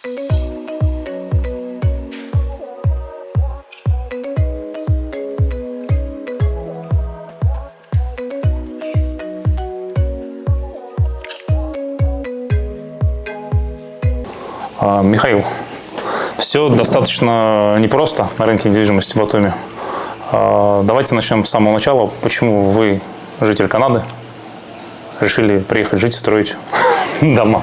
Михаил, все достаточно непросто на рынке недвижимости в Батуми. Давайте начнем с самого начала. Почему вы, житель Канады, решили приехать жить и строить дома?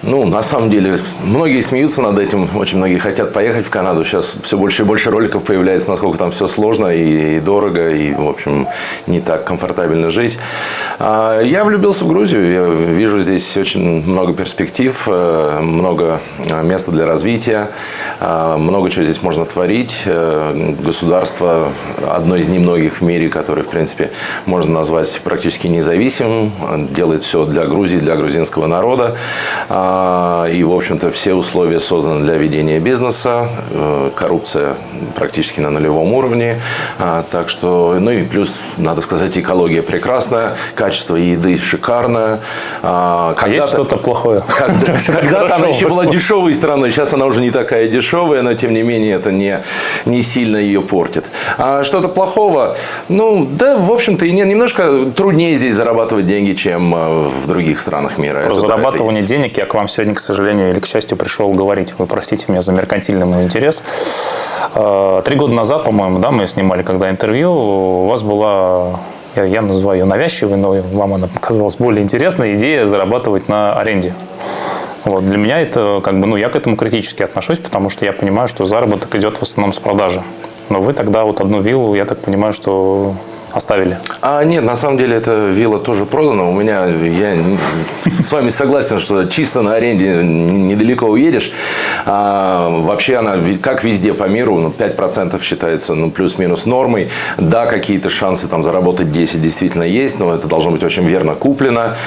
Ну, на самом деле, многие смеются над этим, очень многие хотят поехать в Канаду. Сейчас все больше и больше роликов появляется, насколько там все сложно и дорого, и, в общем, не так комфортабельно жить. Я влюбился в Грузию, я вижу здесь очень много перспектив, много места для развития, много чего здесь можно творить. Государство одно из немногих в мире, которое, в принципе, можно назвать практически независимым, делает все для Грузии, для грузинского народа. И, в общем-то, все условия созданы для ведения бизнеса. Коррупция практически на нулевом уровне. Так что, ну и плюс, надо сказать, экология прекрасная, качество еды шикарное. Есть что-то плохое? Когда-то она еще была дешевой страной, сейчас она уже не такая дешевая, но, тем не менее, это не сильно ее портит. А что-то плохого? Ну, да, в общем-то, и немножко труднее здесь зарабатывать деньги, чем в других странах мира. Про зарабатывание денег я к вам сегодня, к сожалению или к счастью, пришел говорить. Вы простите меня за меркантильный мой интерес. 3 года назад, по-моему, да, мы снимали когда интервью, у вас была, я называю ее навязчивой, но вам она показалась более интересной, идея зарабатывать на аренде. Вот. Для меня это, я к этому критически отношусь, потому что я понимаю, что заработок идет в основном с продажи. Но вы тогда вот одну виллу, я так понимаю, что оставили? Нет, на самом деле эта вилла тоже продана. Я с вами согласен, что чисто на аренде недалеко уедешь. Вообще она, как везде по миру, 5% считается плюс-минус нормой. Да, какие-то шансы там заработать 10 действительно есть, но это должно быть очень верно куплено,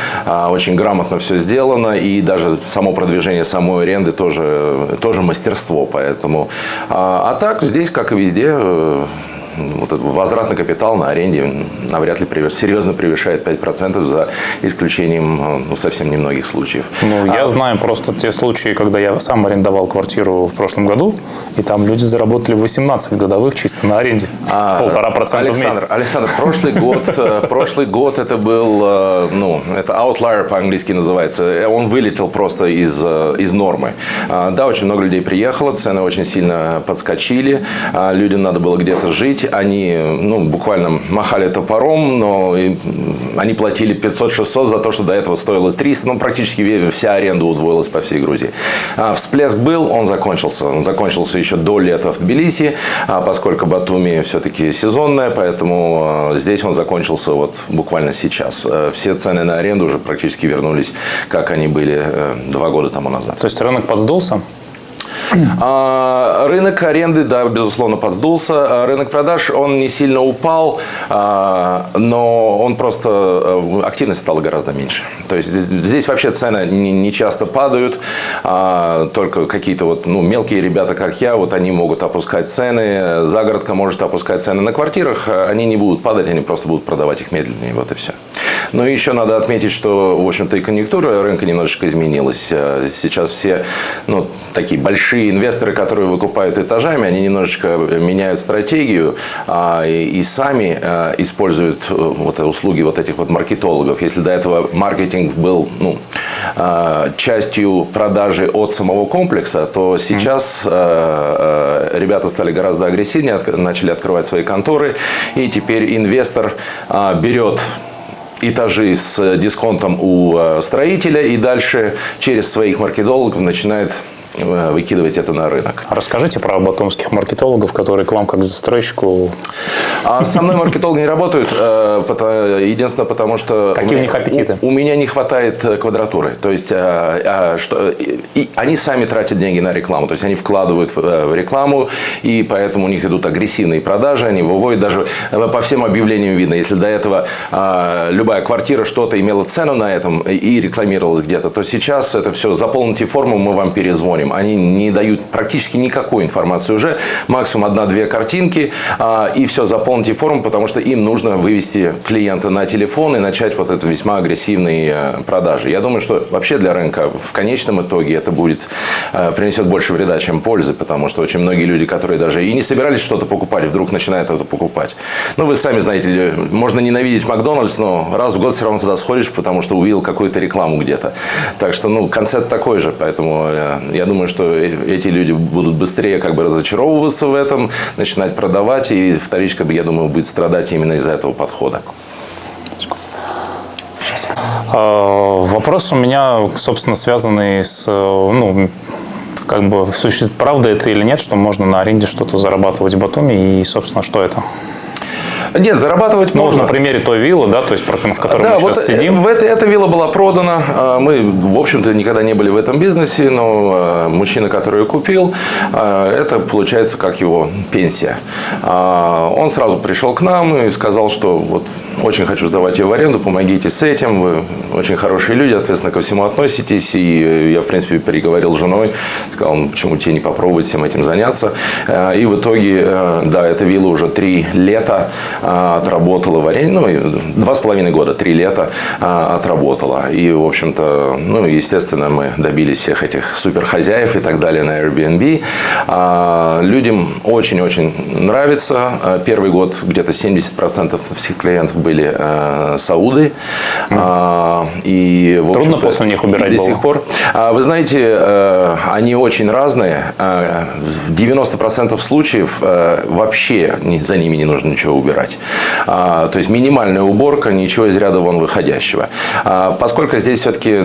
очень грамотно все сделано. И даже само продвижение самой аренды тоже мастерство. Поэтому. А так, здесь, как и везде, вот этот возвратный капитал на аренде навряд ли серьезно превышает 5%, за исключением совсем немногих случаев. Я знаю просто те случаи, когда я сам арендовал квартиру в прошлом году, и там люди заработали 18 годовых чисто на аренде. 1,5% в месяц. Александр, прошлый год это был, это outlier по-английски называется. Он вылетел просто из нормы. Да, очень много людей приехало, цены очень сильно подскочили, людям надо было где-то жить. Они буквально махали топором, но они платили 500-600 за то, что до этого стоило 300. Практически вся аренда удвоилась по всей Грузии. Всплеск был, он закончился. Он закончился еще до лета в Тбилиси, поскольку Батуми все-таки сезонная, поэтому здесь он закончился вот буквально сейчас. Все цены на аренду уже практически вернулись, как они были 2 года тому назад. То есть рынок подсдулся? Рынок аренды, да, безусловно, подсдулся. Рынок продаж, он не сильно упал, но он просто, активность стала гораздо меньше. То есть здесь вообще цены не часто падают, только какие-то мелкие ребята, как я, они могут опускать цены, загородка может опускать цены на квартирах, они не будут падать, они просто будут продавать их медленнее, вот и все. Но еще надо отметить, что, в общем-то, и конъюнктура рынка немножечко изменилась. Сейчас все, такие большие инвесторы, которые выкупают этажами, они немножечко меняют стратегию и сами используют услуги этих маркетологов. Если до этого маркетинг был частью продажи от самого комплекса, то сейчас ребята стали гораздо агрессивнее, начали открывать свои конторы, и теперь инвестор берет этажи с дисконтом у строителя и дальше через своих маркетологов начинает выкидывать это на рынок. Расскажите про батумских маркетологов, которые к вам как застройщику... Со мной маркетологи не работают, единственное, потому что... Какие у них аппетиты? У меня не хватает квадратуры. То есть, они сами тратят деньги на рекламу. То есть, они вкладывают в рекламу, и поэтому у них идут агрессивные продажи. Они выводят даже по всем объявлениям видно. Если до этого любая квартира что-то имела цену на этом и рекламировалась где-то, то сейчас это все заполните форму, мы вам перезвоним. оформим. Они не дают практически никакой информации уже. Максимум 1-2 картинки, и все, заполните форму, потому что им нужно вывести клиента на телефон и начать вот это весьма агрессивные продажи. Я думаю, что вообще для рынка в конечном итоге это принесет больше вреда, чем пользы, потому что очень многие люди, которые даже и не собирались что-то покупать, вдруг начинают это покупать. Ну, вы сами знаете, можно ненавидеть Макдональдс, но раз в год все равно туда сходишь, потому что увидел какую-то рекламу где-то. Так что, концепт такой же, поэтому я думаю, что эти люди будут быстрее разочаровываться в этом, начинать продавать, и вторичка, я думаю, будет страдать именно из-за этого подхода. Вопрос у меня, собственно, связанный с, существует правда это или нет, что можно на аренде что-то зарабатывать в Батуми, и, собственно, что это? Нет, зарабатывать можно. На примере той виллы, да, то есть, в которой мы сейчас сидим. Эта вилла была продана. Мы, в общем-то, никогда не были в этом бизнесе, но мужчина, который ее купил, это получается как его пенсия. Он сразу пришел к нам и сказал, что очень хочу сдавать ее в аренду, помогите с этим, вы очень хорошие люди, ответственно ко всему относитесь. И я, в принципе, переговорил с женой, сказал, почему тебе не попробовать всем этим заняться. И в итоге, эта вилла уже 3 лета отработала в аренде, 2,5 года, 3 лета отработала. И, в общем-то, естественно, мы добились всех этих суперхозяев и так далее на Airbnb. Людям очень-очень нравится. Первый год где-то 70% всех клиентов были сауды. И, трудно после них убирать до сих пор. Вы знаете, они очень разные. В 90% случаев вообще за ними не нужно ничего убирать. То есть минимальная уборка, ничего из ряда вон выходящего. Поскольку здесь все-таки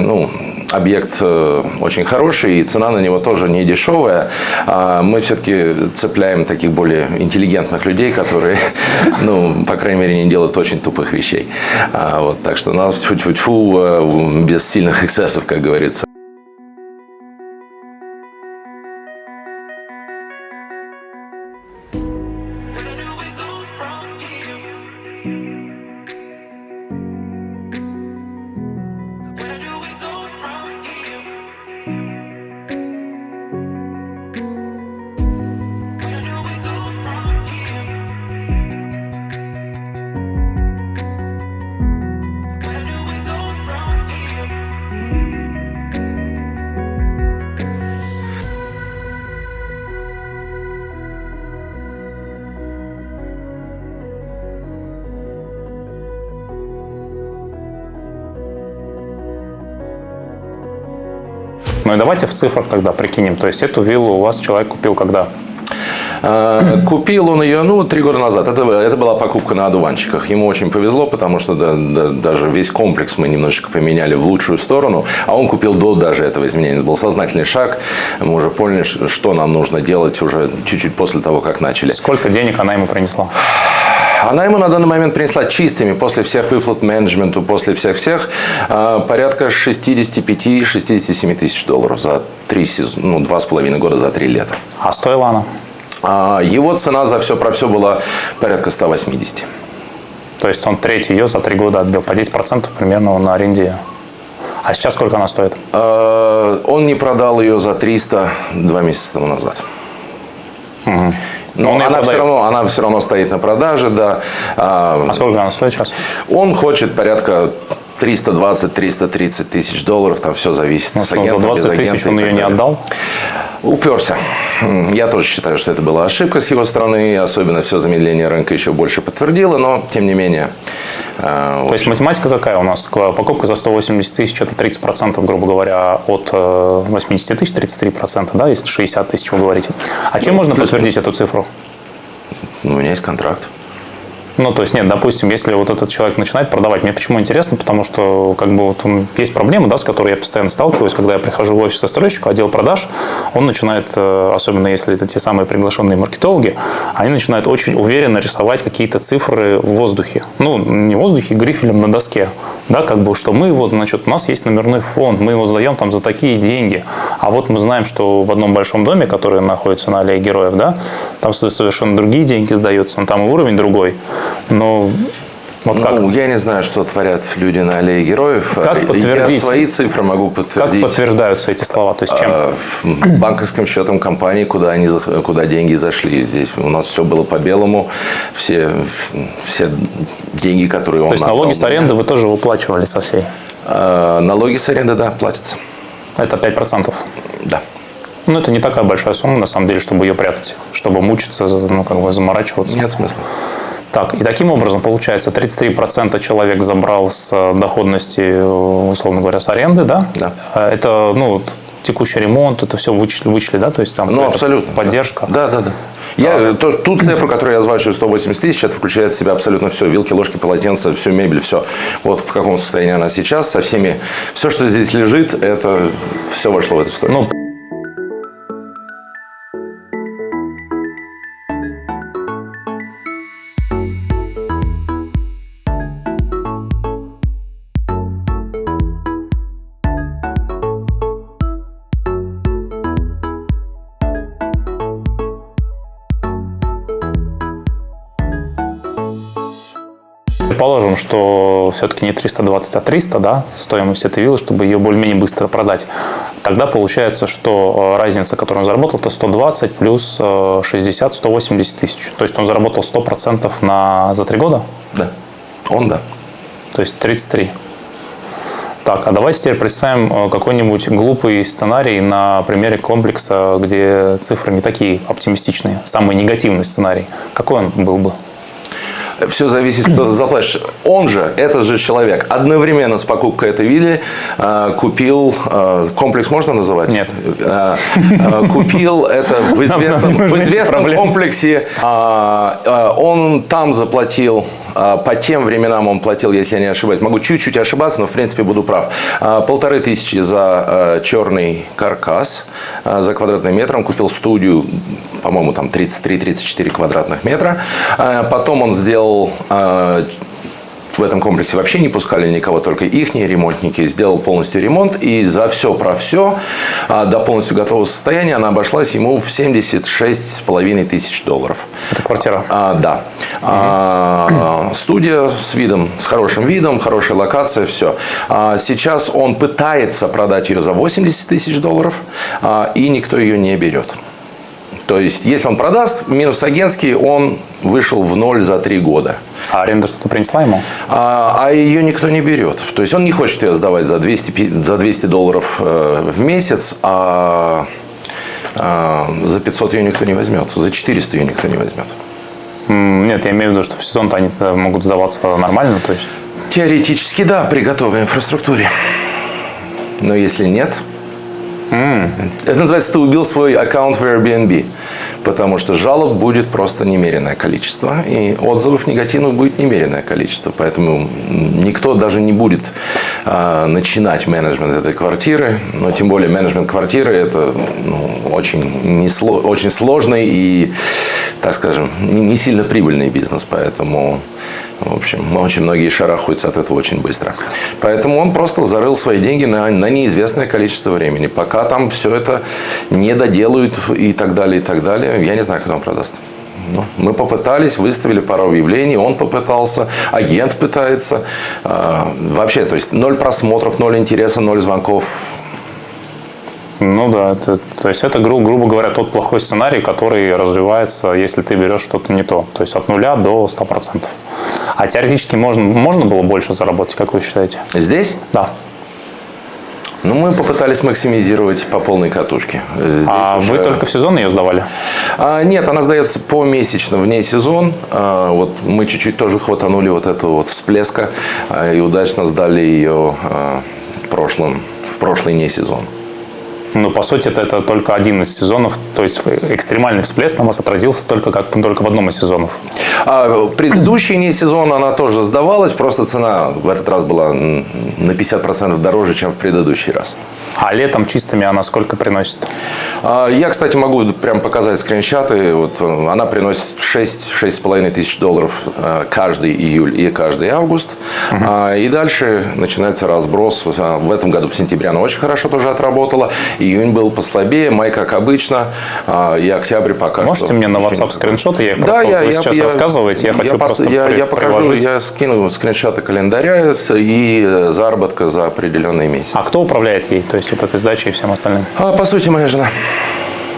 объект очень хороший и цена на него тоже не дешевая, мы все-таки цепляем таких более интеллигентных людей, которые, по крайней мере, не делают очень тупых вещей. Так что у нас тьфу-тьфу-тьфу, без сильных эксцессов, как говорится. Ну и давайте в цифрах тогда прикинем. То есть эту виллу у вас человек купил когда? Купил он ее, 3 года назад. Это была покупка на одуванчиках. Ему очень повезло, потому что даже весь комплекс мы немножечко поменяли в лучшую сторону. А он купил до даже этого изменения. Это был сознательный шаг. Мы уже поняли, что нам нужно делать уже чуть-чуть после того, как начали. Сколько денег она ему принесла? Она ему на данный момент принесла чистыми, после всех выплат менеджменту, после всех, порядка 65-67 тысяч долларов за 2,5 года, за 3 лета. А стоила она? Его цена за все про все была порядка 180. То есть он треть ее за 3 года отбил, по 10% примерно на аренде. А сейчас сколько она стоит? Он не продал ее за 300 2 месяца тому назад. Угу. Но она все равно стоит на продаже, да. А сколько она стоит сейчас? Он хочет порядка 320-330 тысяч долларов, там все зависит. За 20 тысяч он ее не отдал? Уперся. Я тоже считаю, что это была ошибка с его стороны, особенно все замедление рынка еще больше подтвердило, но тем не менее. То есть математика какая у нас? Покупка за 180 тысяч, это 30%, грубо говоря, от 80 тысяч 33%, да, если 60 тысяч вы говорите. А чем можно подтвердить эту цифру? У меня есть контракт. То есть, нет, допустим, если вот этот человек начинает продавать, мне почему интересно, потому что есть проблема, да, с которой я постоянно сталкиваюсь, когда я прихожу в офис застройщика, отдел продаж, он начинает, особенно если это те самые приглашенные маркетологи, они начинают очень уверенно рисовать какие-то цифры в воздухе. Не в воздухе, грифелем на доске, да, что мы у нас есть номерной фонд, мы его сдаем там за такие деньги, а вот мы знаем, что в одном большом доме, который находится на аллее Героев, да, там совершенно другие деньги сдаются, там и уровень другой. Но Вот как? Я не знаю, что творят люди на аллее героев. Как подтвердить? Я свои цифры могу подтвердить. Как подтверждаются эти слова? То есть чем? Банковским счетом компании, куда деньги зашли. Здесь у нас все было по белому. Все деньги, которые он... То есть налоги с аренды вы тоже выплачивали со всей? Налоги с аренды, да, платятся. Это 5%? Да. Ну, это не такая большая сумма, на самом деле, чтобы ее прятать, чтобы мучиться, заморачиваться. Нет смысла. Так, и таким образом, получается, 33% человек забрал с доходности, условно говоря, с аренды, да? Да. Это, текущий ремонт, это все вычли, да? То есть там абсолютно. поддержка. Да. Ту цифру, которую я озвучиваю, 180 тысяч, это включает в себя абсолютно все. Вилки, ложки, полотенца, всю мебель, все. Вот в каком состоянии она сейчас, со всеми... Все, что здесь лежит, это все вошло в эту стоимость. Предположим, что все-таки не 320, а 300, да, стоимость этой виллы, чтобы ее более-менее быстро продать. Тогда получается, что разница, которую он заработал, это 120 плюс 60, 180 тысяч. То есть он заработал 100% за 3 года? Да. Да. То есть 33. Так, а давайте теперь представим какой-нибудь глупый сценарий на примере комплекса, где цифры не такие оптимистичные, самый негативный сценарий. Какой он был бы? Все зависит, кто заплатит. Он же, этот же человек, одновременно с покупкой этой виллы купил... комплекс можно называть? Нет. Купил это в известном комплексе. Он там заплатил... По тем временам он платил, если я не ошибаюсь, могу чуть-чуть ошибаться, но в принципе буду прав, 1500 за черный каркас, за квадратный метр. Он купил студию, по-моему, там 33-34 квадратных метра. Потом он сделал... В этом комплексе вообще не пускали никого, только ихние ремонтники. Сделал полностью ремонт, и за все про все до полностью готового состояния она обошлась ему в $76,5 тысяч. Это квартира? Да. Студия с хорошим видом, хорошая локация, все. Сейчас он пытается продать ее за $80 тысяч, и никто ее не берет. То есть, если он продаст, минус агентский, он вышел в ноль за 3 года. А аренда что-то принесла ему? А ее никто не берет. То есть, он не хочет ее сдавать за $200 в месяц, а за 500 ее никто не возьмет. За 400 ее никто не возьмет. Нет, я имею в виду, что в сезон-то они могут сдаваться нормально, то есть... Теоретически, да, при готовой инфраструктуре. Но если нет... Это называется, ты убил свой аккаунт в Airbnb. Потому что жалоб будет просто немеренное количество. И отзывов негативных будет немеренное количество. Поэтому никто даже не будет начинать менеджмент этой квартиры. Но тем более менеджмент квартиры это очень сложный и, так скажем, не сильно прибыльный бизнес. Поэтому... В общем, очень многие шарахаются от этого очень быстро. Поэтому он просто зарыл свои деньги на неизвестное количество времени. Пока там все это не доделают и так далее, и так далее. Я не знаю, когда он продаст. Мы попытались, выставили пару объявлений, он попытался, агент пытается. Вообще, то есть 0 просмотров, 0 интереса, 0 звонков. Ну да, то есть это, грубо говоря, тот плохой сценарий, который развивается, если ты берешь что-то не то. То есть от 0 до 100%. А теоретически можно было больше заработать, как вы считаете? Здесь? Да. Мы попытались максимизировать по полной катушке. Вы только в сезон ее сдавали? Нет, она сдается помесячно вне сезон. Вот мы чуть-чуть тоже хватанули вот этого всплеска и удачно сдали ее в прошлый не сезон. Ну, по сути, это только один из сезонов. То есть экстремальный всплеск на вас отразился только в одном из сезонов. Предыдущий не сезон она тоже сдавалась. Просто цена в этот раз была на 50% дороже, чем в предыдущий раз. А летом чистыми она сколько приносит? Я, кстати, могу прям показать скриншоты. Вот она приносит 6-6,5 тысяч долларов каждый июль и каждый август. И дальше начинается разброс. В этом году в сентябре она очень хорошо тоже отработала. Июнь был послабее, май как обычно. И октябрь пока Можете что. мне на WhatsApp скриншоты? Я их Да, просто вы сейчас рассказываете. Я хочу просто я покажу, приложить. я скину скриншоты календаря и заработка за определенный месяц. А кто управляет ей? То есть вот этой сдачей и всем остальным? По сути, моя жена.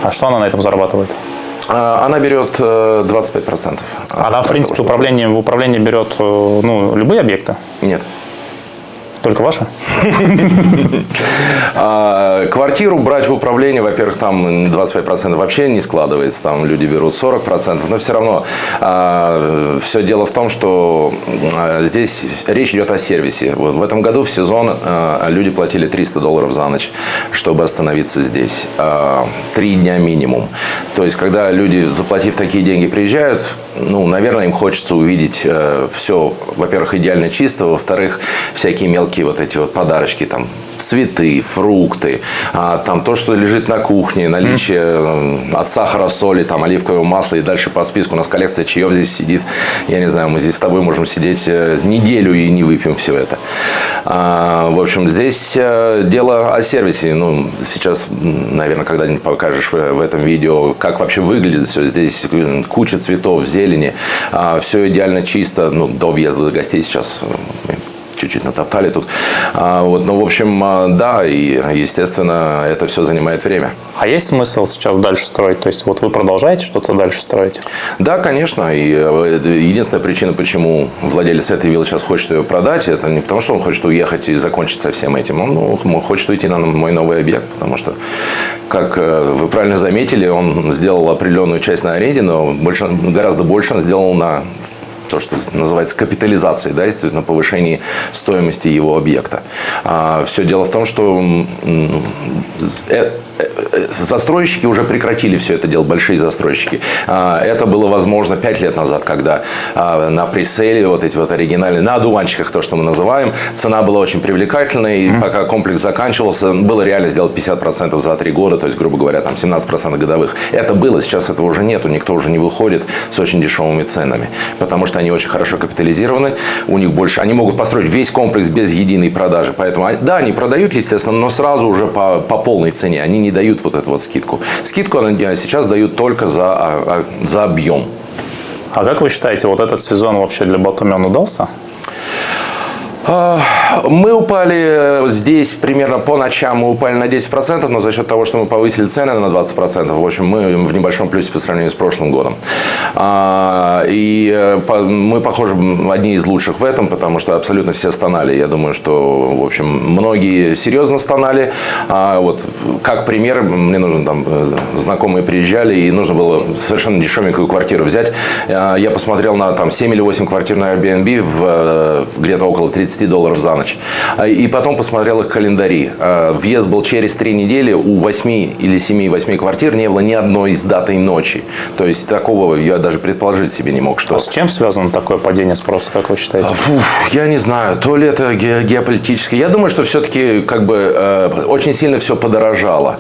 А что она на этом зарабатывает? Она берет 25%. Она, в принципе, в управлении берет любые объекты? Нет. Только ваши? Квартиру брать в управление, во-первых, там 25% вообще не складывается, там люди берут 40%, но все равно все дело в том, что здесь речь идет о сервисе. Вот в этом году в сезон люди платили $300 за ночь, чтобы остановиться здесь. 3 дня минимум. То есть, когда люди, заплатив такие деньги, приезжают, наверное, им хочется увидеть все, во-первых, идеально чисто, во-вторых, всякие мелкие вот эти вот подарочки, там, цветы, фрукты, там то, что лежит на кухне, наличие от сахара, соли, там, оливкового масла и дальше по списку. У нас коллекция чаев здесь сидит. Я не знаю, мы здесь с тобой можем сидеть неделю и не выпьем все это. В общем, здесь дело о сервисе. Сейчас, наверное, когда-нибудь покажешь в этом видео, как вообще выглядит все. Здесь куча цветов, зелени, все идеально чисто, до въезда гостей сейчас чуть-чуть натоптали тут. В общем, да, и, естественно, это все занимает время. А есть смысл сейчас дальше строить? То есть, вот вы продолжаете что-то дальше строить? Да, конечно. И единственная причина, почему владелец этой виллы сейчас хочет ее продать, это не потому, что он хочет уехать и закончить со всем этим. Он хочет уйти на мой новый объект, потому что, как вы правильно заметили, он сделал определенную часть на аренде, но гораздо больше он сделал на то, что называется капитализацией, да, естественно, повышении стоимости его объекта. Все дело в том, что застройщики уже прекратили все это делать, большие застройщики. Это было возможно 5 лет назад, когда на пресейле вот эти вот оригинальные, на одуванчиках, то, что мы называем, цена была очень привлекательной, и пока комплекс заканчивался, было реально сделать 50% за 3 года, то есть, грубо говоря, там 17% годовых. Это было, сейчас этого уже нету, никто уже не выходит с очень дешевыми ценами, потому что они очень хорошо капитализированы, у них больше, они могут построить весь комплекс без единой продажи, поэтому, да, они продают, естественно, но сразу уже по полной цене, они не дают вот эту вот скидку. Скидку они сейчас дают только за объем. А как вы считаете, вот этот сезон вообще для Батуми удался? Мы упали здесь примерно по ночам, мы упали на 10%, но за счет того, что мы повысили цены на 20%, в общем, мы в небольшом плюсе по сравнению с прошлым годом. И мы, похоже, одни из лучших в этом, потому что абсолютно все стонали. Я думаю, что, в общем, многие серьезно стонали. Вот, как пример, мне нужно, там, знакомые приезжали, и нужно было совершенно дешевенькую квартиру взять. Я посмотрел на там 7 или 8 квартир на Airbnb где-то около $30 за ночь. И потом посмотрел их календари. Въезд был через 3 недели. У 8 или 7-8 квартир не было ни одной с датой ночи. То есть такого я даже предположить себе не мог. Что... А с чем связано такое падение спроса, как вы считаете? Я не знаю. То ли это геополитическое. Я думаю, что все-таки очень сильно все подорожало.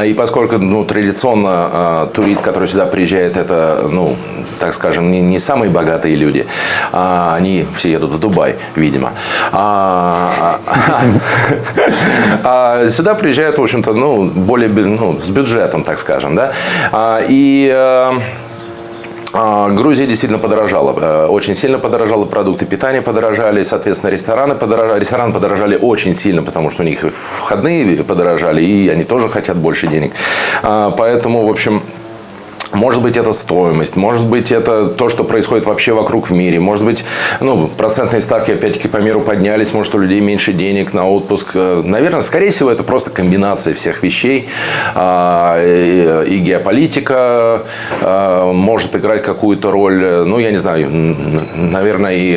И поскольку традиционно турист, который сюда приезжает, это, так скажем, не самые богатые люди. Они все едут в Дубай, видимо. Сюда приезжают, в общем-то, более с бюджетом, так скажем, да. Грузия действительно подорожала. Очень сильно подорожала, продукты питания подорожали, соответственно, рестораны подорожали. Рестораны подорожали очень сильно, потому что у них входные подорожали, и они тоже хотят больше денег. Поэтому, в общем... Может быть, это стоимость, может быть, это то, что происходит вообще вокруг в мире. Может быть, процентные ставки опять-таки по миру поднялись, может, у людей меньше денег на отпуск. Наверное, скорее всего, это просто комбинация всех вещей. И геополитика может играть какую-то роль. Я не знаю, наверное, и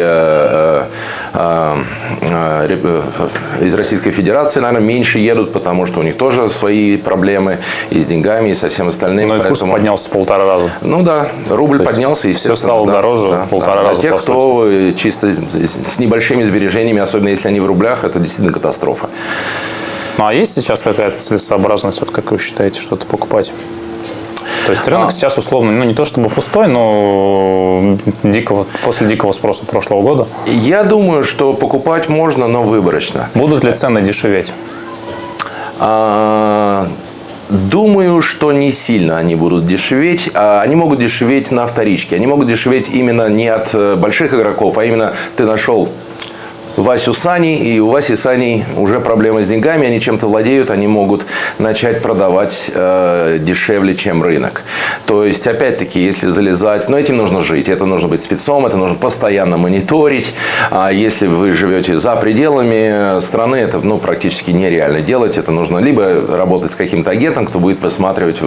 из Российской Федерации, наверное, меньше едут, потому что у них тоже свои проблемы и с деньгами, и со всем остальным. Но и курс поднялся в 1,5 раза. Да, рубль поднялся, естественно. Все стало дороже в 1,5 раза. Для тех, кто чисто с небольшими сбережениями, особенно если они в рублях, это действительно катастрофа. Ну, а есть сейчас какая-то целесообразность, вот как вы считаете, что-то покупать? То есть рынок сейчас условно, ну не то чтобы пустой, но после дикого спроса прошлого года. Я думаю, что покупать можно, но выборочно. Будут ли цены дешеветь? Думаю, что не сильно они будут дешеветь. Они могут дешеветь на вторичке. Они могут дешеветь именно не от больших игроков, а именно ты нашел Васю Сани, и у Васи Сани уже проблемы с деньгами, они чем-то владеют, они могут начать продавать дешевле, чем рынок. То есть, опять-таки, если залезать, но этим нужно жить, это нужно быть спецом, это нужно постоянно мониторить. А если вы живете за пределами страны, это практически нереально делать, это нужно либо работать с каким-то агентом, кто будет высматривать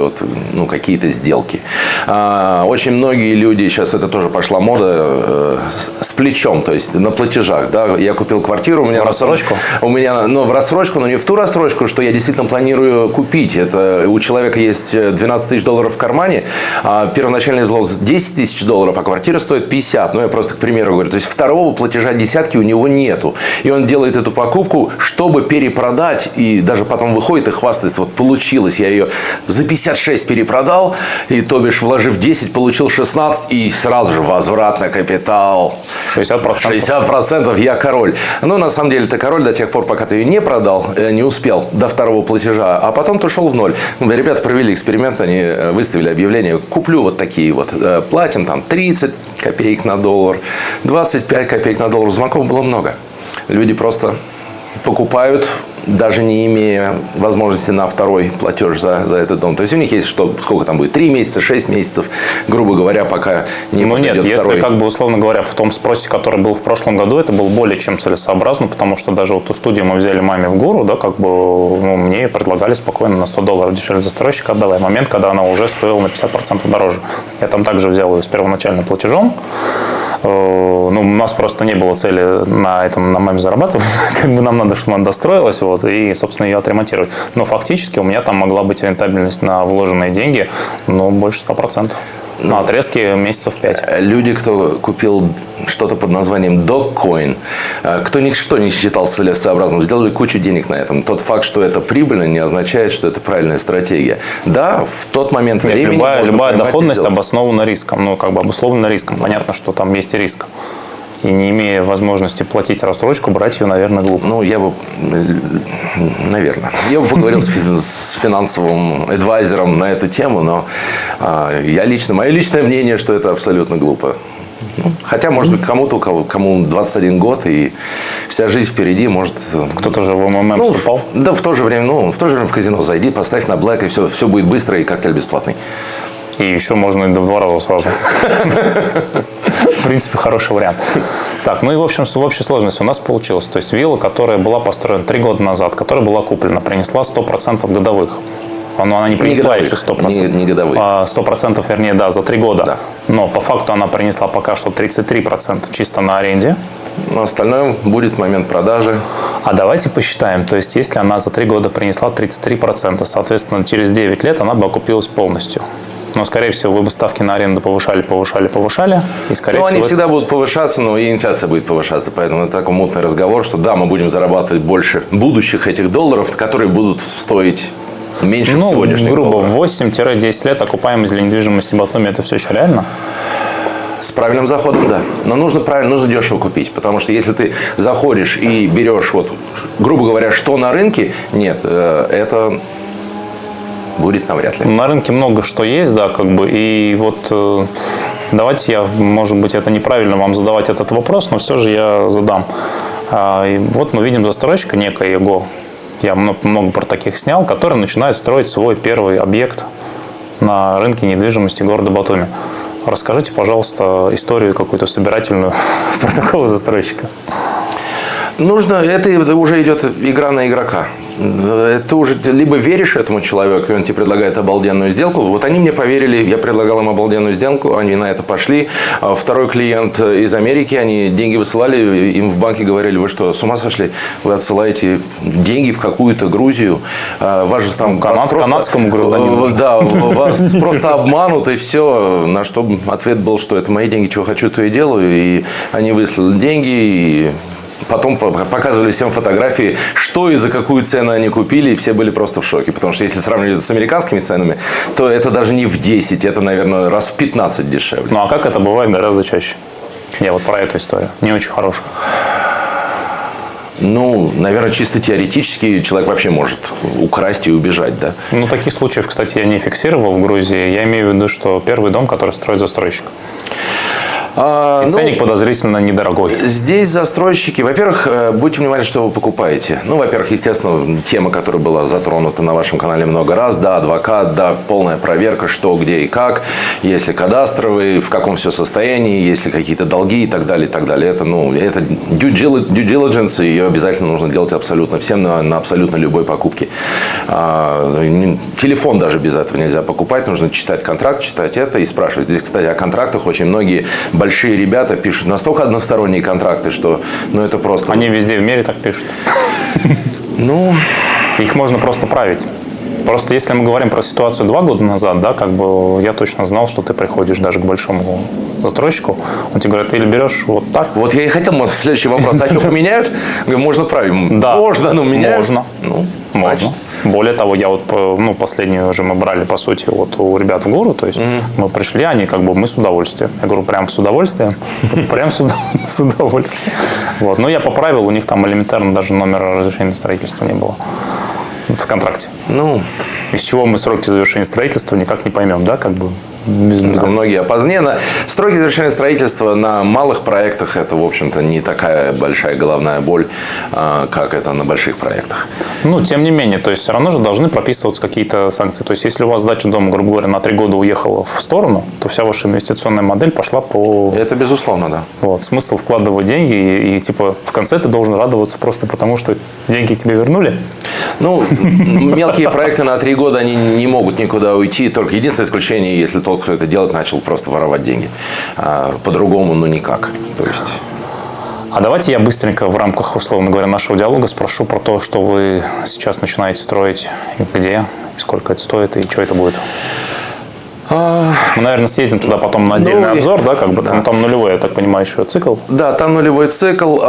какие-то сделки. Очень многие люди, сейчас это тоже пошла мода, с плечом, то есть на платежах, да, я купил квартиру, у меня в рассрочку? В рассрочку, но не в ту рассрочку, что я действительно планирую купить. Это у человека есть $12 тысяч в кармане, а первоначальный взнос $10 тысяч, а квартира стоит 50. Я просто к примеру говорю. То есть второго платежа десятки у него нету. И он делает эту покупку, чтобы перепродать, и даже потом выходит и хвастается, вот получилось, я ее за 56 перепродал, и то бишь вложив 10, получил 16, и сразу же возврат на капитал. 60%. 60% я король. Но на самом деле ты король до тех пор, пока ты ее не продал, не успел до второго платежа, а потом ты шел в ноль. Ребята провели эксперимент, они выставили объявление: куплю вот такие вот, платим там 30 копеек на доллар, 25 копеек на доллар. Звонков было много. Люди просто покупают, даже не имея возможности на второй платеж за этот дом. То есть у них есть сколько там будет? 3 месяца, 6 месяцев, грубо говоря, пока не Ну нет, второй. если условно говоря, в том спросе, который был в прошлом году, это было более чем целесообразно, потому что даже вот ту студию мы взяли маме в гору, да, мне предлагали спокойно на $100 дешевле застройщика отдавай. Момент, когда она уже стоила на 50% дороже. Я там также взял ее с первоначальным платежом. У нас просто не было цели на этом на маме зарабатывать. Нам надо, чтобы она достроилась, и, собственно, ее отремонтировать. Но фактически у меня там могла быть рентабельность на вложенные деньги, больше 100%. На отрезке месяцев 5. Люди, кто купил что-то под названием Dogecoin, кто ничто не считал целесообразным, сделали кучу денег на этом. Тот факт, что это прибыльно, не означает, что это правильная стратегия. Да, в тот момент времени... Любая доходность обоснована риском. Обусловлена риском. Понятно, что там есть и риск. И не имея возможности платить рассрочку, брать ее, наверное, глупо. Наверное. Я бы поговорил с финансовым адвайзером на эту тему, но мое личное мнение, что это абсолютно глупо. Хотя, может быть, кому 21 год и вся жизнь впереди, может... Кто-то же в МММ вступал. Да, в то же время в казино зайди, поставь на блэк, и все будет быстро, и коктейль бесплатный. И еще можно и в 2 раза сразу. В принципе, хороший вариант. Так, в общем, в общей сложности у нас получилось. То есть вилла, которая была построена 3 года назад, которая была куплена, принесла 100% годовых. Она не принесла еще 100%. Не годовых. 100%, вернее, да, за 3 года. Да. Но по факту она принесла пока что 33% чисто на аренде. Но остальное будет в момент продажи. А давайте посчитаем. То есть, если она за 3 года принесла 33%, соответственно, через 9 лет она бы окупилась полностью. Но, скорее всего, вы бы ставки на аренду повышали. И, скорее всего, они всегда будут повышаться, но и инфляция будет повышаться. Поэтому это такой мутный разговор, что да, мы будем зарабатывать больше будущих этих долларов, которые будут стоить меньше сегодняшних грубо, долларов. 8-10 лет окупаемость для недвижимости Батуми – это все еще реально? С правильным заходом, да. Но нужно дешево купить. Потому что если ты заходишь и берешь, грубо говоря, что на рынке, нет, это... будет навряд ли. На рынке много что есть, да, и давайте может быть, это неправильно вам задавать этот вопрос, но все же я задам. Мы видим застройщика некоего, я много про таких снял, который начинает строить свой первый объект на рынке недвижимости города Батуми. Расскажите, пожалуйста, историю какую-то собирательную про такого застройщика. Это уже идет игра на игрока. Ты уже либо веришь этому человеку, и он тебе предлагает обалденную сделку. Они мне поверили, я предлагал им обалденную сделку, они на это пошли. Второй клиент из Америки, они деньги высылали, им в банке говорили: вы что, с ума сошли? Вы отсылаете деньги в какую-то Грузию, вас же там... Канадскому гражданину. Да, вас просто обманут, и все. На что ответ был, что это мои деньги, чего хочу, то и делаю. И они выслали деньги, и потом показывали всем фотографии, что и за какую цену они купили, и все были просто в шоке. Потому что если сравнивать с американскими ценами, то это даже не в 10, это, наверное, раз в 15 дешевле. Ну, а как это бывает гораздо чаще? Я вот про эту историю. Не очень хорошую. Ну, наверное, чисто теоретически человек вообще может украсть и убежать, да? Ну, таких случаев, кстати, я не фиксировал в Грузии. Я имею в виду, что первый дом, который строит застройщик. И ценник подозрительно недорогой. Здесь застройщики, во-первых, будьте внимательны, что вы покупаете. Ну, во-первых, естественно, тема, которая была затронута на вашем канале много раз. Да, адвокат, да, полная проверка, что, где и как. Есть ли кадастровый, в каком все состоянии, есть ли какие-то долги и так далее, и так далее. Это, ну, это due diligence, и ее обязательно нужно делать абсолютно всем на абсолютно любой покупке. Телефон даже без этого нельзя покупать. Нужно читать контракт, читать это и спрашивать. Здесь, кстати, о контрактах очень многие большие ребята пишут настолько односторонние контракты, что это просто... Они везде в мире так пишут. Ну... Их можно просто править. Просто если мы говорим про ситуацию 2 года назад, да, как бы я точно знал, что ты приходишь даже к большому застройщику, он тебе говорит, ты или берешь вот так. Вот я и хотел, следующий вопрос, а что поменяют? Можно править. Да. Можно, но меняют. Можно. Можно. Более того, я вот, последнюю уже мы брали, по сути, вот у ребят в гору, то есть мы пришли, они как бы, мы с удовольствием. Я говорю, прям с удовольствием? Прям с удовольствием. Вот. Но я поправил, у них там элементарно даже номера разрешения строительства не было в контракте. Из чего мы сроки завершения строительства никак не поймем, да, как бы. Многие опоздненно. Сроки завершения строительства на малых проектах это, в общем-то, не такая большая головная боль, как это на больших проектах. Тем не менее, то есть все равно же должны прописываться какие-то санкции. То есть, если у вас сдача дома, грубо говоря, на 3 года уехала в сторону, то вся ваша инвестиционная модель пошла по... Это безусловно, да. Вот. Смысл вкладывать деньги и типа в конце ты должен радоваться просто потому, что деньги тебе вернули? Мелкие проекты на 3 года, они не могут никуда уйти. Только единственное исключение, если тот, кто это делает, начал просто воровать деньги. По-другому, никак. То есть... А давайте я быстренько в рамках, условно говоря, нашего диалога спрошу про то, что вы сейчас начинаете строить, где, сколько это стоит и что это будет. Мы, наверное, съездим туда потом на отдельный обзор, да, как бы да. Там нулевой, я так понимаю, еще цикл. Да, там нулевой цикл.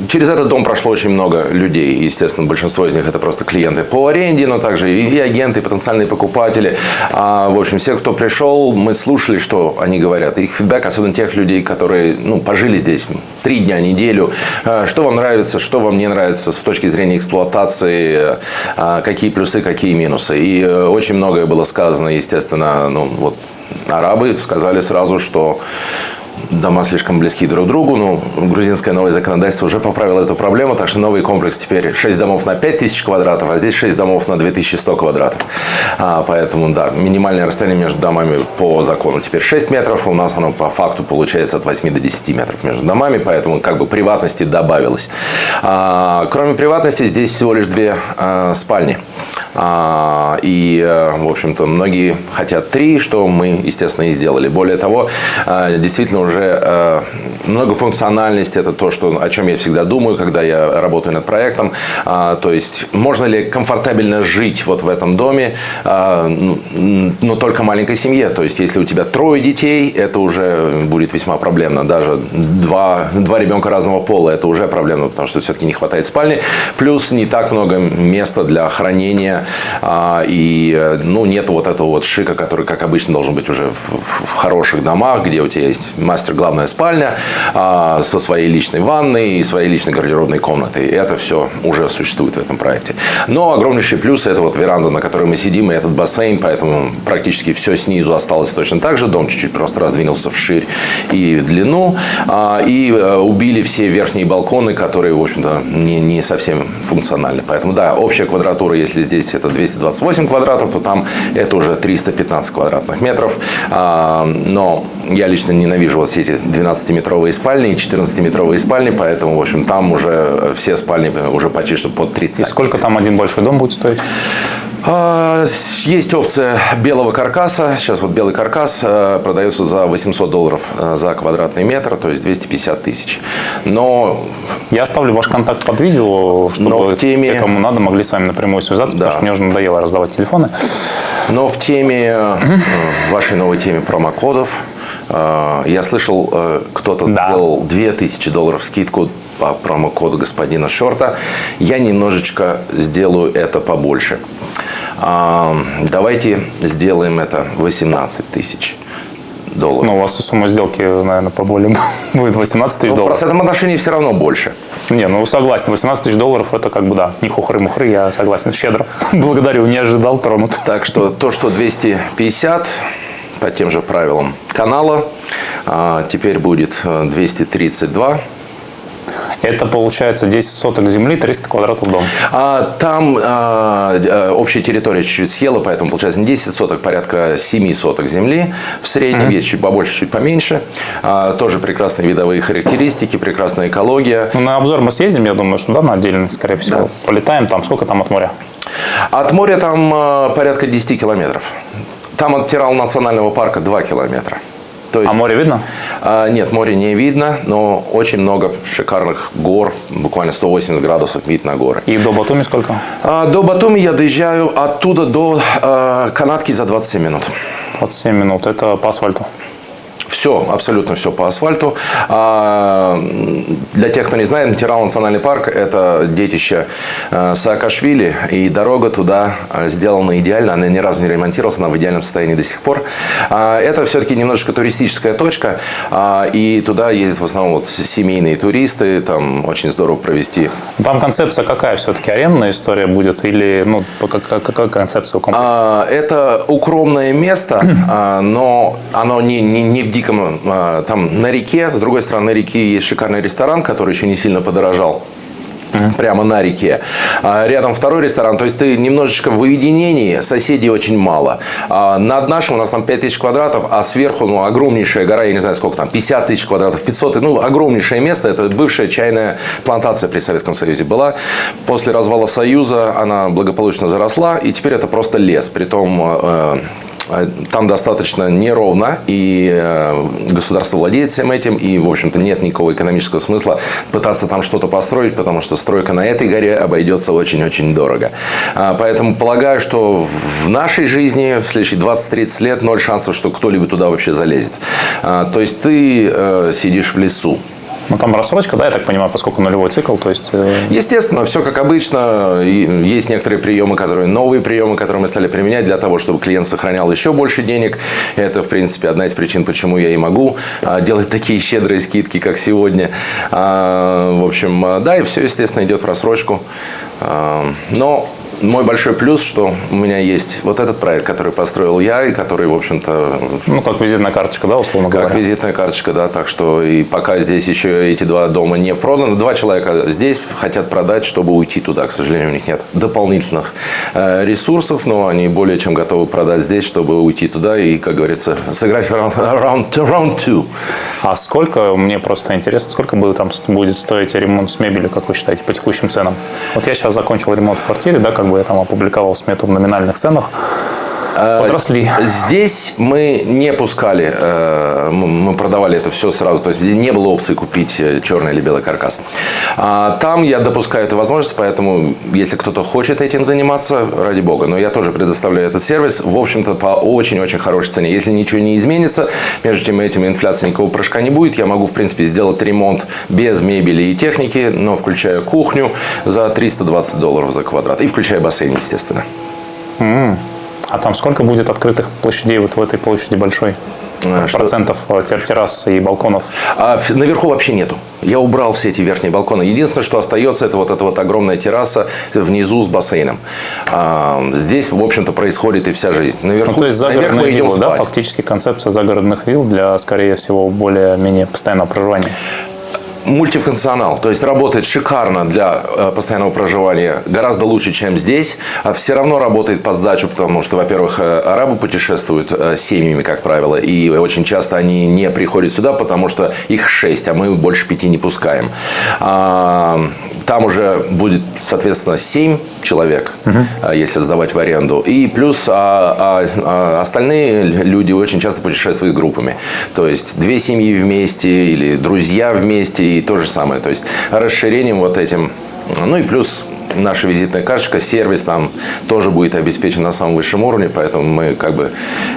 Через этот дом прошло очень много людей. Естественно, большинство из них это просто клиенты по аренде, но также и агенты, и потенциальные покупатели. В общем, все, кто пришел, мы слушали, что они говорят. Их фидбэк, особенно тех людей, которые пожили здесь 3 дня, неделю. Что вам нравится, что вам не нравится с точки зрения эксплуатации, какие плюсы, какие минусы. И очень многое было сказано, естественно. Арабы сказали сразу, что дома слишком близки друг к другу. Грузинское новое законодательство уже поправило эту проблему, так что новый комплекс теперь 6 домов на 5000 квадратов, а здесь 6 домов на 2100 квадратов. Поэтому, да, минимальное расстояние между домами по закону теперь 6 метров, у нас оно по факту получается от 8 до 10 метров между домами, поэтому как бы приватности добавилось. Кроме приватности, здесь всего лишь 2 спальни. И, в общем-то, многие хотят 3, что мы, естественно, и сделали. Более того, действительно уже многофункциональность – это то, о чем я всегда думаю, когда я работаю над проектом. То есть, можно ли комфортабельно жить вот в этом доме, но только маленькой семье. То есть, если у тебя 3 детей, это уже будет весьма проблемно. Даже 2 ребенка разного пола – это уже проблемно, потому что все-таки не хватает спальни. Плюс не так много места для хранения. И нету вот этого вот шика, который, как обычно, должен быть уже в хороших домах, где у тебя есть мастер главная спальня со своей личной ванной и своей личной гардеробной комнатой. И это все уже существует в этом проекте. Но огромнейший плюс – это вот веранда, на которой мы сидим, и этот бассейн, поэтому практически все снизу осталось точно так же. Дом чуть-чуть просто раздвинулся вширь и в длину. И убили все верхние балконы, которые, в общем-то, не совсем функциональны. Поэтому, да, общая квадратура, если здесь это 228 квадратов, то там это уже 315 квадратных метров. Но я лично ненавижу вот все эти 12-метровые спальни и 14-метровые спальни, поэтому, в общем, там уже все спальни уже почти что под 30. И сколько там один большой дом будет стоить? Есть опция белого каркаса. Сейчас вот белый каркас продается за $800 за квадратный метр, то есть 250 тысяч. Но я оставлю ваш контакт под видео, чтобы те, кому надо, могли с вами напрямую связаться, да. Потому что мне уже надоело раздавать телефоны. Но в вашей новой теме промокодов Я слышал, кто-то сделал $2000 скидку по промокоду господина Шорта. Я немножечко сделаю это побольше. Давайте сделаем это 18 тысяч долларов. Ну, у вас сумма сделки, наверное, поболее будет 18 тысяч долларов. В процентном отношении все равно больше. Не, ну согласен, 18 тысяч долларов это как бы да, не хухры-мухры, я согласен, щедро. Благодарю, не ожидал, тронут. Так что то, что 250 по тем же правилам канала, теперь будет 232. Это получается 10 соток земли, 300 квадратов дома. Там общая территория чуть-чуть съела, поэтому получается не 10 соток, порядка 7 соток земли. В среднем есть чуть побольше, чуть поменьше. Тоже прекрасные видовые характеристики, прекрасная экология. Ну, на обзор мы съездим, я думаю, что да, на отдельно, скорее всего. Да. Полетаем там. Сколько там от моря? От моря там порядка 10 километров. Там от Тирал национального парка 2 километра. То есть, море видно? Нет, море не видно, но очень много шикарных гор, буквально 180 градусов вид на горы. И до Батуми сколько? До Батуми я доезжаю оттуда до Канатки за 27 минут. 27 минут, это по асфальту? Все, абсолютно все по асфальту. Для тех, кто не знает, Тирал национальный парк – это детище Саакашвили, и дорога туда сделана идеально, она ни разу не ремонтировалась, она в идеальном состоянии до сих пор. Это все-таки немножечко туристическая точка, и туда ездят в основном вот семейные туристы, там очень здорово провести. Там концепция какая все-таки, арендная история будет, или ну, какая концепция у комплекса? Это укромное место, но оно не в диком, там на реке, с другой стороны реки есть шикарный ресторан, который еще не сильно подорожал. Прямо на реке. Рядом второй ресторан. То есть ты немножечко в уединении, соседей очень мало. Над нашим у нас там 5000 квадратов, а сверху ну, огромнейшая гора, я не знаю сколько там, 50 тысяч квадратов, 500. Ну, огромнейшее место. Это бывшая чайная плантация при Советском Союзе была. После развала Союза она благополучно заросла, и теперь это просто лес. Притом там достаточно неровно, и государство владеет всем этим, и, в общем-то, нет никакого экономического смысла пытаться там что-то построить, потому что стройка на этой горе обойдется очень-очень дорого. Поэтому полагаю, что в нашей жизни в следующие 20-30 лет 0 шансов, что кто-либо туда вообще залезет. То есть ты сидишь в лесу. Ну, там рассрочка, да, я так понимаю, поскольку нулевой цикл, то есть... Естественно, все как обычно. Есть некоторые приемы, новые приемы, которые мы стали применять для того, чтобы клиент сохранял еще больше денег. Это, в принципе, одна из причин, почему я и могу делать такие щедрые скидки, как сегодня. В общем, да, и все, естественно, идет в рассрочку. Но мой большой плюс, что у меня есть вот этот проект, который построил я, и который, в общем-то... Ну, как визитная карточка, да, условно говоря? Как визитная карточка, да. Так что и пока здесь еще эти 2 дома не проданы, 2 человека здесь хотят продать, чтобы уйти туда. К сожалению, у них нет дополнительных ресурсов, но они более чем готовы продать здесь, чтобы уйти туда и, как говорится, сыграть в round 2. А сколько, мне просто интересно, сколько будет стоить ремонт с мебелью, как вы считаете, по текущим ценам? Вот я сейчас закончил ремонт в квартире, да, как бы я там опубликовал смету в номинальных ценах. Подросли. Здесь мы не пускали, мы продавали это все сразу, то есть не было опции купить черный или белый каркас. Там я допускаю эту возможность, поэтому если кто-то хочет этим заниматься, ради бога, но я тоже предоставляю этот сервис, в общем-то, по очень-очень хорошей цене. Если ничего не изменится, между тем этим инфляции никакого прыжка не будет, я могу, в принципе, сделать ремонт без мебели и техники, но включая кухню за $320 за квадрат и включая бассейн, естественно. А там сколько будет открытых площадей вот в этой площади большой? Процентов террас и балконов? Наверху вообще нету. Я убрал все эти верхние балконы. Единственное, что остается, это вот эта вот огромная терраса внизу с бассейном. Здесь, в общем-то, происходит и вся жизнь. Наверху, то есть загородные виллы, да? Фактически концепция загородных вилл для, скорее всего, более-менее постоянного проживания. Мультифункционал, то есть работает шикарно для постоянного проживания, гораздо лучше, чем здесь. Все равно работает под сдачу, потому что, во-первых, арабы путешествуют семьями, как правило, и очень часто они не приходят сюда, потому что их 6, а мы больше 5 не пускаем. Там уже будет, соответственно, 7 человек, если сдавать в аренду. И плюс остальные люди очень часто путешествуют группами. То есть 2 семьи вместе или друзья вместе и то же самое. То есть расширением вот этим. Ну и плюс наша визитная карточка, сервис там тоже будет обеспечен на самом высшем уровне. Поэтому мы как бы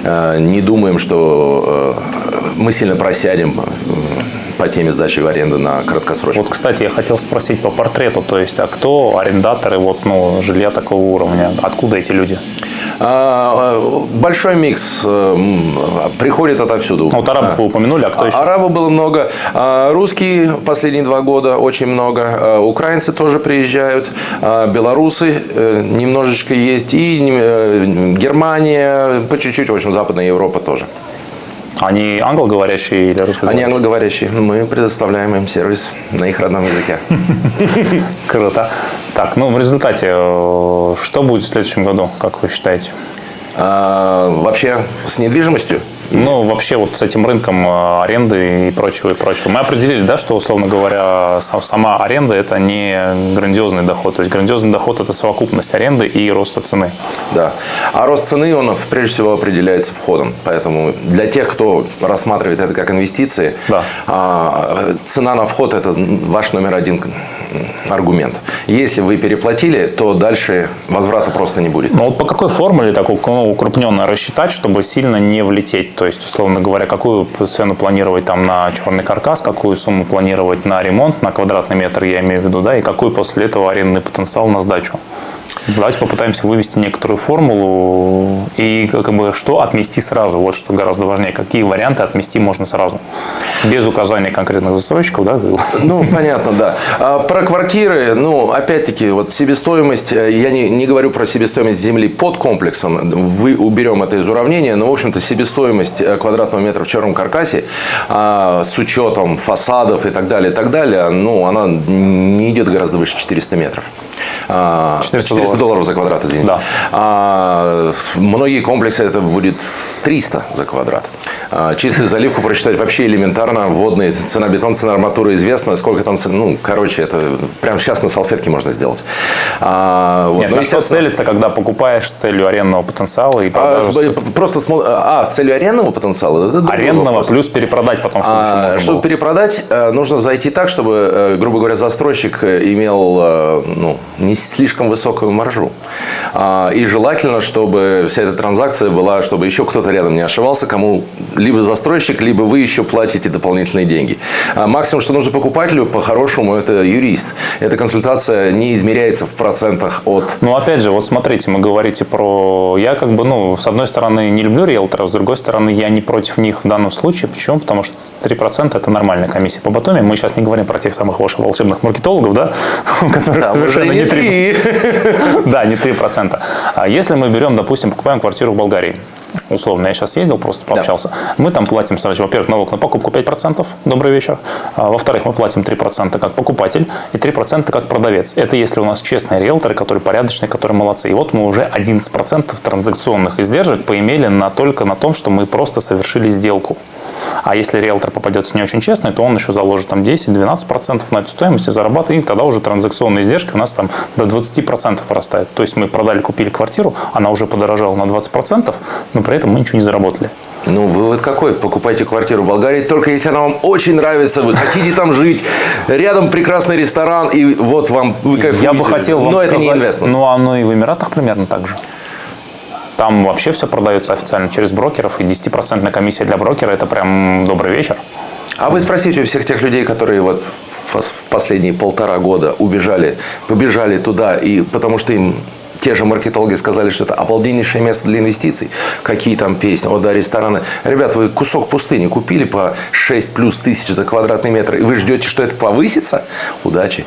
не думаем, что мы сильно просядем по теме сдачи в аренду на краткосрочку. Вот, кстати, я хотел спросить по портрету, то есть, а кто арендаторы жилья такого уровня? Откуда эти люди? Большой микс приходит отовсюду. Вот арабов вы упомянули, а кто еще? Арабов было много. Русские последние 2 года очень много. Украинцы тоже приезжают. Белорусы немножечко есть. И Германия, по чуть-чуть, в общем, Западная Европа тоже. Они англоговорящие или русскоговорящие? Они англоговорящие. Мы предоставляем им сервис на их родном языке. Круто. Так, в результате, что будет в следующем году, как вы считаете? Вообще с недвижимостью? Вообще вот с этим рынком аренды и прочего, и прочего. Мы определили, да, что, условно говоря, сама аренда – это не грандиозный доход. То есть грандиозный доход – это совокупность аренды и роста цены. Да. А рост цены, он прежде всего определяется входом. Поэтому для тех, кто рассматривает это как инвестиции, цена на вход – это ваш номер 1 аргумент. Если вы переплатили, то дальше возврата просто не будет. Вот по какой формуле так укрупненно рассчитать, чтобы сильно не влететь? То есть, условно говоря, какую цену планировать там на черный каркас, какую сумму планировать на ремонт, на квадратный метр, я имею в виду, да, и какой после этого арендный потенциал на сдачу? Давайте попытаемся вывести некоторую формулу и что отмести сразу. Вот что гораздо важнее. Какие варианты отмести можно сразу. Без указания конкретных застройщиков, да? Понятно, да. Про квартиры, опять-таки, вот себестоимость, я не говорю про себестоимость земли под комплексом, уберем это из уравнения, но, в общем-то, себестоимость квадратного метра в черном каркасе с учетом фасадов и так далее, она не идет гораздо выше 400 метров. 400 долларов за квадрат, извините. Да. Многие комплексы это будет 300 за квадрат. Чистую заливку просчитать вообще элементарно. Вводные, цена бетона, цена арматуры известна. Сколько там, это прямо сейчас на салфетке можно сделать. Нет, на что целиться, когда покупаешь с целью арендного потенциала и продажи? Просто с целью арендного потенциала? Арендного плюс перепродать потом, чтобы перепродать, нужно зайти так, чтобы, грубо говоря, застройщик имел не слишком высокую маржу. И желательно, чтобы вся эта транзакция была, чтобы еще кто-то рядом не ошибался, кому либо застройщик, либо вы еще платите дополнительные деньги. Максимум, что нужно покупателю, по-хорошему, это юрист. Эта консультация не измеряется в процентах от... Опять же, вот смотрите, мы говорите про... Я с одной стороны, не люблю риэлторов, с другой стороны, я не против них в данном случае. Почему? Потому что 3% это нормальная комиссия по Батуми. Мы сейчас не говорим про тех самых ваших волшебных маркетологов, да? У которых совершенно не 3%. Да, не 3%. А если мы берем, допустим, покупаем квартиру в Болгарии, условно, я сейчас ездил, просто пообщался. Да. Мы там платим, во-первых, налог на покупку 5%, добрый вечер. Во-вторых, мы платим 3% как покупатель и 3% как продавец. Это если у нас честные риэлторы, которые порядочные, которые молодцы. И вот мы уже 11% транзакционных издержек поимели только на том, что мы просто совершили сделку. А если риэлтор попадется не очень честный, то он еще заложит там 10-12% на эту стоимость и зарабатывает. И тогда уже транзакционные издержки у нас там до 20% вырастают. То есть мы продали, купили квартиру, она уже подорожала на 20%, но при этом мы ничего не заработали. Вывод какой? Покупайте квартиру в Болгарии, только если она вам очень нравится, вы хотите там жить, рядом прекрасный ресторан, и вот вам... Вы кайфуете. Я бы хотел вам сказать, это не инвестмент. Оно и в Эмиратах примерно так же. Там вообще все продается официально через брокеров, и 10% комиссия для брокера – это прям добрый вечер. А вы спросите у всех тех людей, которые в последние 1,5 года побежали туда, и потому что им те же маркетологи сказали, что это обалденнейшее место для инвестиций. Какие там песни, рестораны. Ребят, вы кусок пустыни купили по 6+ тысяч за квадратный метр, и вы ждете, что это повысится? Удачи.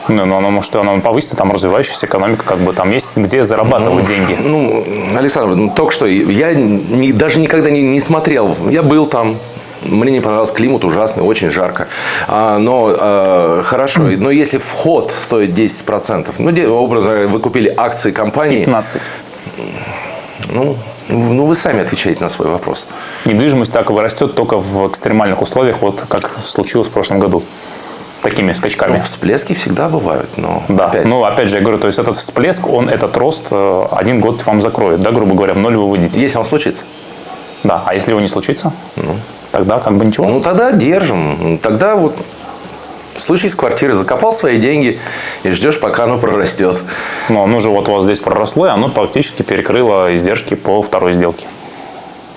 Может, оно повысится, там развивающаяся экономика, там есть где зарабатывать деньги. Александр, только что я даже никогда не смотрел. Я был там. Мне не понравился климат, ужасный, очень жарко. Хорошо, но если вход стоит 10%, образно вы купили акции компании... 15%. Вы сами отвечаете на свой вопрос. Недвижимость так и вырастет только в экстремальных условиях, вот как случилось в прошлом году. Такими скачками. Всплески всегда бывают, но... Да, опять же, я говорю, то есть этот всплеск, этот рост 1 год вам закроет, да, грубо говоря, в ноль вы выйдете. Если он случится. Да, а если его не случится, тогда ничего. Тогда держим. Тогда в случае с квартирой закопал свои деньги и ждешь, пока оно прорастет. Оно же у вас здесь проросло, и оно практически перекрыло издержки по второй сделке.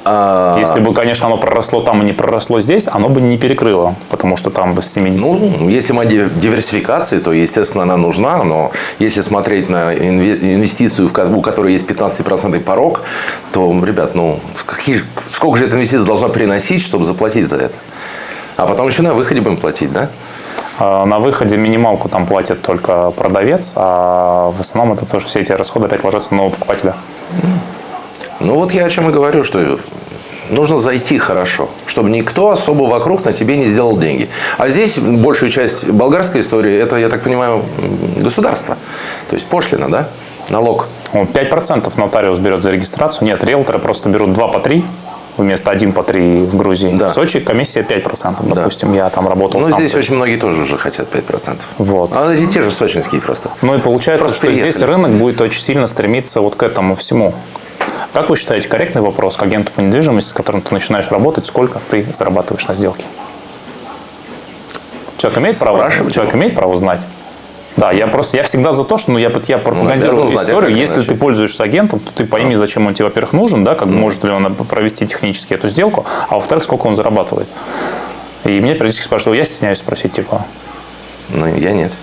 Если бы, конечно, оно проросло там и не проросло здесь, оно бы не перекрыло, потому что там бы с 70... Ну, если мы о диверсификации, то, естественно, она нужна, но если смотреть на инвестицию, у которой есть 15% порог, то, ребят, ну, сколько же эта инвестиция должна приносить, чтобы заплатить за это? А потом еще на выходе будем платить, да? На выходе минималку там платит только продавец, а в основном это тоже все эти расходы опять ложатся на нового покупателя. Ну, вот я о чем и говорю, что нужно зайти хорошо, чтобы никто особо вокруг на тебе не сделал деньги. А здесь большую часть болгарской истории, это, я так понимаю, государство. То есть пошлина, да? Налог. 5% нотариус берет за регистрацию. Нет, риэлторы просто берут 2 по 3. Вместо 1 по 3 в Грузии. Да. В Сочи комиссия 5%. Допустим, я там работал. Ну, здесь очень многие тоже уже хотят 5%. Вот. А эти те же сочинские просто. Ну, и получается, просто что приехали. Здесь рынок будет очень сильно стремиться вот к этому всему. Как вы считаете, корректный вопрос к агенту по недвижимости, с которым ты начинаешь работать, сколько ты зарабатываешь на сделке? Человек имеет право знать? Да, я всегда за то, что я пропагандирую историю. Если ты пользуешься агентом, то ты пойми, зачем он тебе, во-первых, нужен, да, как может ли он провести технически эту сделку, а во-вторых, сколько он зарабатывает. И меня периодически спрашивают, я стесняюсь спросить, типа. Ну, я нет.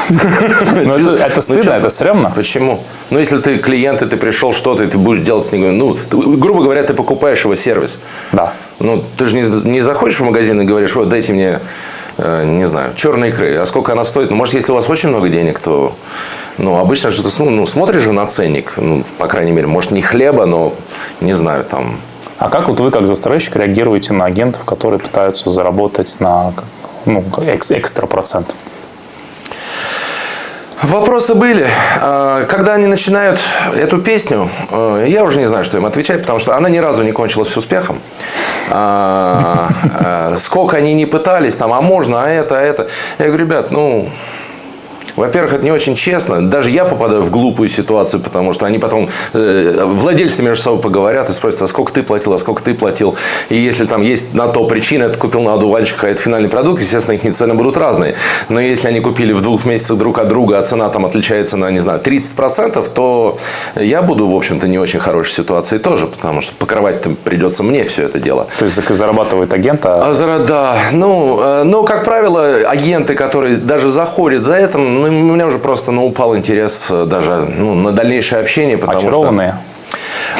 Ну, это стыдно, это стрёмно. Почему? Ну, если ты клиент, и ты пришел что-то, и ты будешь делать с ним, ну, грубо говоря, ты покупаешь его сервис. Да. Ну, ты же не заходишь в магазин и говоришь, вот, дайте мне, не знаю, черной икры. А сколько она стоит? Ну, может, если у вас очень много денег, то, ну, обычно же ты смотришь же на ценник, ну, по крайней мере, может, не хлеба, но, не знаю, там. А как вот вы, как застройщик, реагируете на агентов, которые пытаются заработать на, ну, экстра процент? Вопросы были. Когда они начинают эту песню, я уже не знаю, что им отвечать, потому что она ни разу не кончилась с успехом. Сколько они не пытались, там, а можно, а это. Я говорю, ребят, ну... Во-первых, это не очень честно. Даже я попадаю в глупую ситуацию, потому что они потом, владельцы между собой поговорят и спросят, а сколько ты платил. И если там есть на то причина, это купил на одуванчик, а это финальный продукт, естественно, их цены будут разные. Но если они купили в 2 месяцах друг от друга, а цена там отличается на, не знаю, 30%, то я буду, в общем-то, не очень хорошей ситуации тоже, потому что покрывать-то придется мне все это дело. То есть зарабатывает агент? Да. Ну, как правило, агенты, которые даже заходят за это, у меня уже просто упал интерес даже на дальнейшее общение. Очарованные?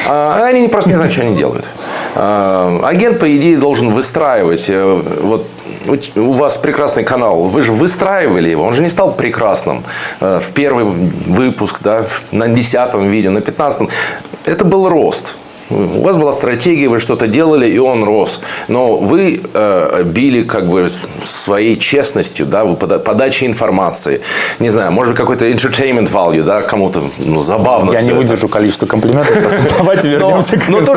Они просто не знают, что они делают. Агент, по идее, должен выстраивать. Вот у вас прекрасный канал. Вы же выстраивали его. Он же не стал прекрасным. В первый выпуск, да, на 10-м видео, на 15-м. Это был рост. У вас была стратегия, вы что-то делали, и он рос. Но вы били как бы своей честностью, да, подачей информации. Не знаю, может быть, какой-то entertainment value, да, кому-то забавно. Я не выдержу количество комплиментов. Давайте вернемся к но то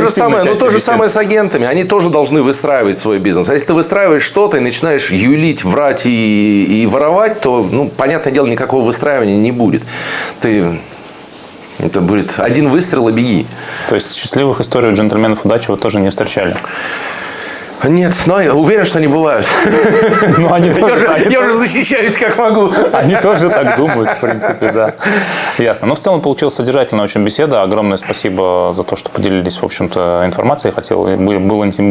же самое с агентами. Они тоже должны выстраивать свой бизнес. А если ты выстраиваешь что-то и начинаешь юлить, врать и воровать, то, понятное дело, никакого выстраивания не будет. Это будет один выстрел и беги. То есть счастливых историй у джентльменов удачи вы тоже не встречали? Нет, но я уверен, что они бывают. Я уже защищаюсь как могу. Они тоже так думают, в принципе, да. Ясно. Но в целом получилась содержательная очень беседа. Огромное спасибо за то, что поделились, в общем-то, информацией.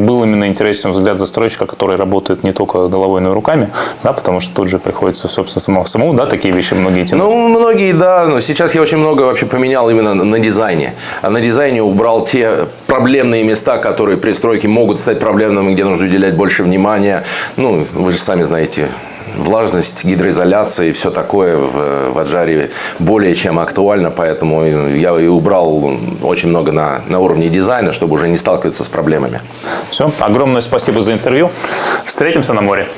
Был именно интересен взгляд застройщика, который работает не только головой, но и руками, да, потому что тут же приходится, собственно, самому, да, такие вещи многие тянут. Многие, да. Но сейчас я очень много вообще поменял именно на дизайне. А на дизайне убрал те проблемные места, которые при стройке могут стать проблемными, где нужно уделять больше внимания. Вы же сами знаете, влажность, гидроизоляция и все такое в Аджаре более чем актуально. Поэтому я и убрал очень много на уровне дизайна, чтобы уже не сталкиваться с проблемами. Все. Огромное спасибо за интервью. Встретимся на море.